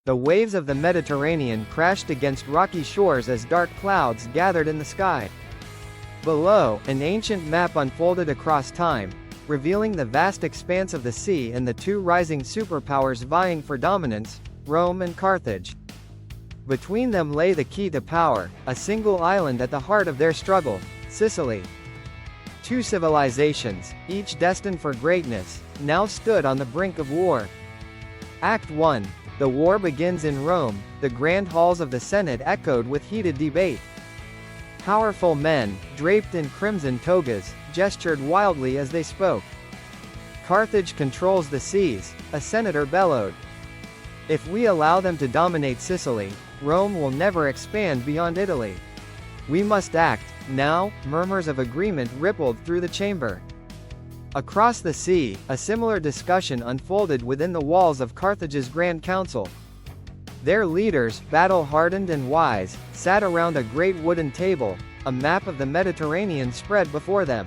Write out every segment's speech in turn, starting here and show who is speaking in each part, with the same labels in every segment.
Speaker 1: The waves of the Mediterranean crashed against rocky shores as dark clouds gathered in the sky. Below, an ancient map unfolded across time, revealing the vast expanse of the sea and the two rising superpowers vying for dominance, Rome and Carthage. Between them lay the key to power, a single island at the heart of their struggle, Sicily. Two civilizations, each destined for greatness, now stood on the brink of war. Act 1. The war begins in Rome. The grand halls of the Senate echoed with heated debate. Powerful men, draped in crimson togas, gestured wildly as they spoke. Carthage controls the seas, a senator bellowed. If we allow them to dominate Sicily, Rome will never expand beyond Italy. We must act, now. Murmurs of agreement rippled through the chamber. Across the sea, a similar discussion unfolded within the walls of Carthage's Grand Council. Their leaders, battle-hardened and wise, sat around a great wooden table, a map of the Mediterranean spread before them.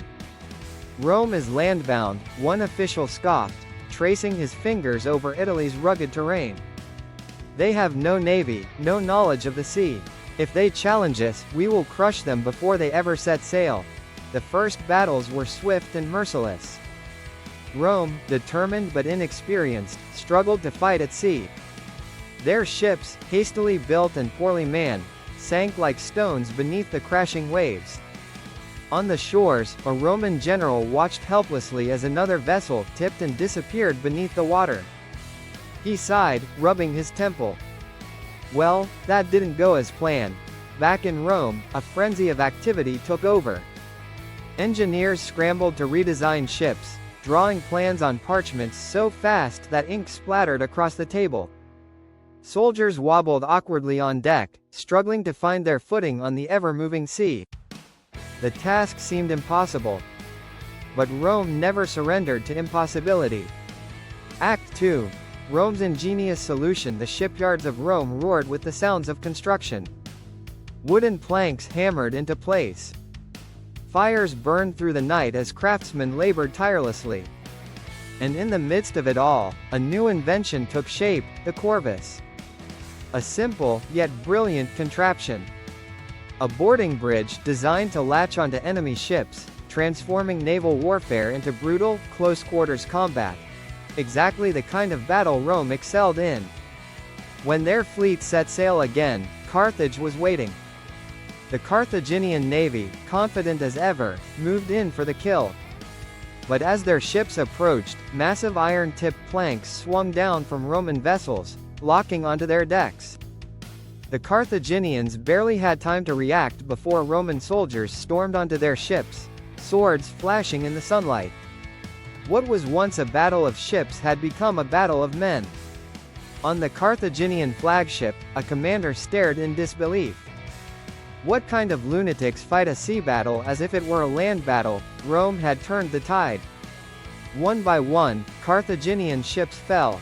Speaker 1: Rome is landbound, one official scoffed, tracing his fingers over Italy's rugged terrain. They have no navy, no knowledge of the sea. If they challenge us, we will crush them before they ever set sail. The first battles were swift and merciless. Rome, determined but inexperienced, struggled to fight at sea. Their ships, hastily built and poorly manned, sank like stones beneath the crashing waves. On the shores, a Roman general watched helplessly as another vessel tipped and disappeared beneath the water. He sighed, rubbing his temple. Well, that didn't go as planned. Back in Rome, a frenzy of activity took over. Engineers scrambled to redesign ships, drawing plans on parchments so fast that ink splattered across the table. Soldiers wobbled awkwardly on deck, struggling to find their footing on the ever-moving sea. The task seemed impossible. But Rome never surrendered to impossibility. Act 2. Rome's ingenious solution. The shipyards of Rome roared with the sounds of construction. Wooden planks hammered into place. Fires burned through the night as craftsmen labored tirelessly. And in the midst of it all, a new invention took shape, the Corvus. A simple, yet brilliant contraption. A boarding bridge designed to latch onto enemy ships, transforming naval warfare into brutal, close-quarters combat. Exactly the kind of battle Rome excelled in. When their fleet set sail again, Carthage was waiting. The Carthaginian navy, confident as ever, moved in for the kill. But as their ships approached, massive iron-tipped planks swung down from Roman vessels, locking onto their decks. The Carthaginians barely had time to react before Roman soldiers stormed onto their ships, swords flashing in the sunlight. What was once a battle of ships had become a battle of men. On the Carthaginian flagship, a commander stared in disbelief. What kind of lunatics fight a sea battle as if it were a land battle? Rome had turned the tide. One by one, Carthaginian ships fell.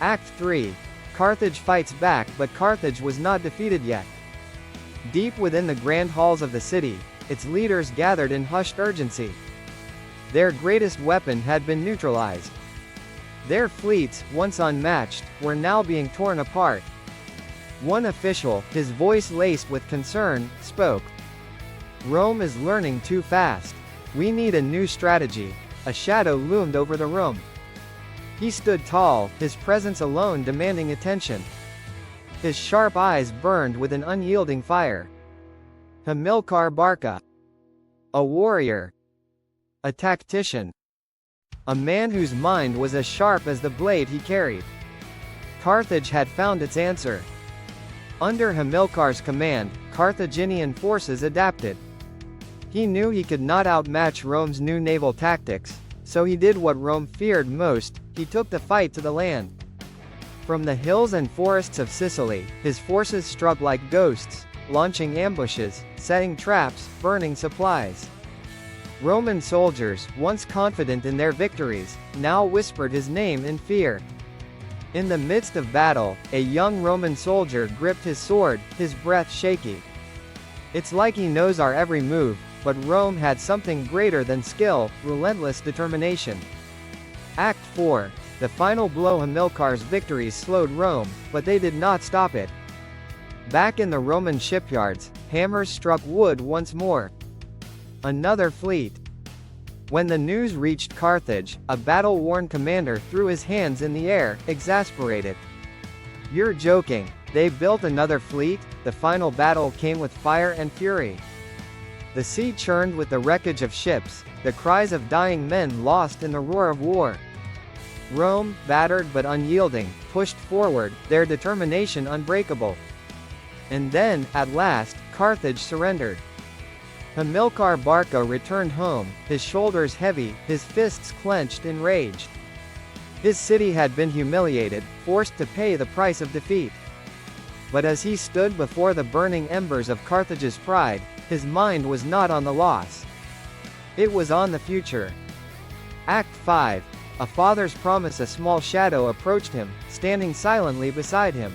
Speaker 1: Act 3. Carthage fights back, but Carthage was not defeated yet. Deep within the grand halls of the city, its leaders gathered in hushed urgency. Their greatest weapon had been neutralized. Their fleets, once unmatched, were now being torn apart. One official, his voice laced with concern, spoke. Rome is learning too fast. We need a new strategy. A shadow loomed over the room. He stood tall, his presence alone demanding attention. His sharp eyes burned with an unyielding fire. Hamilcar Barca. A warrior. A tactician. A man whose mind was as sharp as the blade he carried. Carthage had found its answer. Under Hamilcar's command, Carthaginian forces adapted. He knew he could not outmatch Rome's new naval tactics, so he did what Rome feared most: he took the fight to the land. From the hills and forests of Sicily, his forces struck like ghosts, launching ambushes, setting traps, burning supplies. Roman soldiers, once confident in their victories, now whispered his name in fear. In the midst of battle, a young Roman soldier gripped his sword, his breath shaky. It's like he knows our every move, but Rome had something greater than skill: relentless determination. Act 4. The final blow. Hamilcar's victories slowed Rome, but they did not stop it. Back in the Roman shipyards, hammers struck wood once more. Another fleet. When the news reached Carthage, a battle-worn commander threw his hands in the air, exasperated. "You're joking. They built another fleet?" The final battle came with fire and fury. The sea churned with the wreckage of ships, the cries of dying men lost in the roar of war. Rome, battered but unyielding, pushed forward, their determination unbreakable. And then, at last, Carthage surrendered. Hamilcar Barca returned home, his shoulders heavy, his fists clenched in rage. His city had been humiliated, forced to pay the price of defeat. But as he stood before the burning embers of Carthage's pride, his mind was not on the loss. It was on the future. Act 5. A father's promise. A small shadow approached him, standing silently beside him.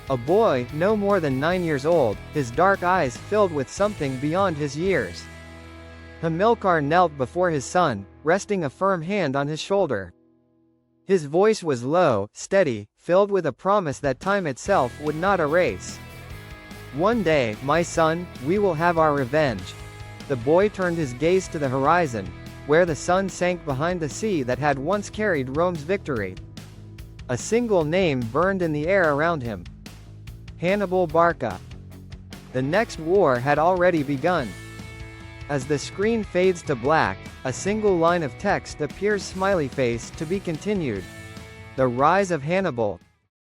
Speaker 1: A boy, no more than 9 years old, his dark eyes filled with something beyond his years. Hamilcar knelt before his son, resting a firm hand on his shoulder. His voice was low, steady, filled with a promise that time itself would not erase. "One day, my son, we will have our revenge." The boy turned his gaze to the horizon, where the sun sank behind the sea that had once carried Rome's victory. A single name burned in the air around him. Hannibal Barca. The next war had already begun. As the screen fades to black, a single line of text appears: smiley face, to be continued. The rise of Hannibal.